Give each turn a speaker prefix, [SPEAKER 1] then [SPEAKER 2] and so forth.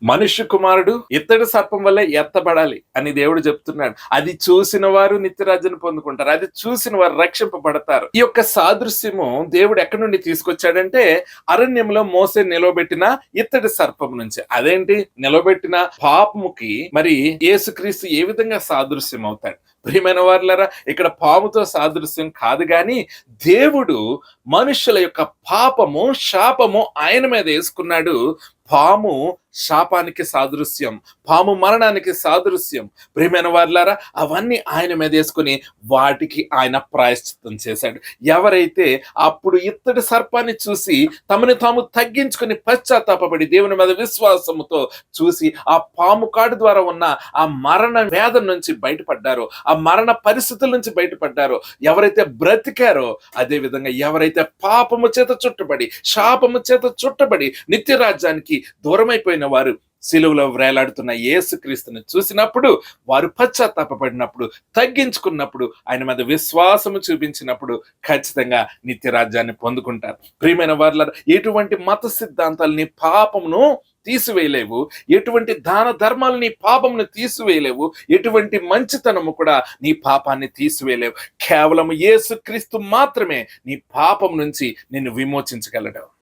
[SPEAKER 1] మనుష్య కుమారుడు ఇత్తడి సర్పం వల్ల ఎత్తబడాలి అని దేవుడు చెప్తున్నాడు. అది చూసిన వారు నిత్యరాజ్యాన్ని పొందుకుంటారు. అది చూసిన వారు రక్షింపబడతారు. ఈ యొక్క సాదృశ్యము దేవుడు ఎక్కడి నుండి తీసుకొచ్చాడంటే అరణ్యంలో మోసే నిలవబెట్టిన ఇత్తడి సర్పం నుంచి. అదేంటి, నిలవబెట్టిన పాపముకి మరి యేసుక్రీస్తు ఏ విధంగా సాదృశ్యం అవుతాడు? ప్రియమైన వారులారా, ఇక్కడ పాముతో సాదృశ్యం కాదు గాని దేవుడు మనుషుల యొక్క పాపము శాపము ఆయన మీద వేసుకున్నాడు. పాము శాపానికి సాదృశ్యం, పాము మరణానికి సాదృశ్యం. ప్రియమైన వారులారా, అవన్నీ ఆయన మీద వేసుకుని వాటికి ఆయన ప్రాయశ్చిత్తం చేశాడు. ఎవరైతే అప్పుడు ఇత్తడి సర్పాన్ని చూసి తమని తాము తగ్గించుకుని పశ్చాత్తాపడి దేవుని మీద విశ్వాసముతో చూసి ఆ పాము కాడు ద్వారా ఉన్న ఆ మరణ వేదన నుంచి బయటపడ్డారో, ఆ మరణ పరిస్థితుల నుంచి బయటపడ్డారో, ఎవరైతే బ్రతికారో, అదే విధంగా ఎవరైతే పాపము చేత చుట్టబడి శాపము చేత చుట్టబడి నిత్య రాజ్యానికి దూరమైపోయిన వారు సిలువలో వేలాడుతున్న యేసుక్రీస్తుని చూసినప్పుడు, వారు పశ్చాత్తాపడినప్పుడు, తగ్గించుకున్నప్పుడు, ఆయన మీద విశ్వాసము చూపించినప్పుడు ఖచ్చితంగా నిత్య రాజ్యాన్ని పొందుకుంటారు. ప్రియమైన వారులారా, ఎటువంటి మత సిద్ధాంతాలని పాపమును తీసివేయలేవు, ఎటువంటి దాన ధర్మాలు నీ పాపమును తీసివేయలేవు, ఎటువంటి మంచితనము కూడా నీ పాపాన్ని తీసివేయలేవు. కేవలం యేసుక్రీస్తు మాత్రమే నీ పాపం నుంచి నిన్ను విమోచించగలడు.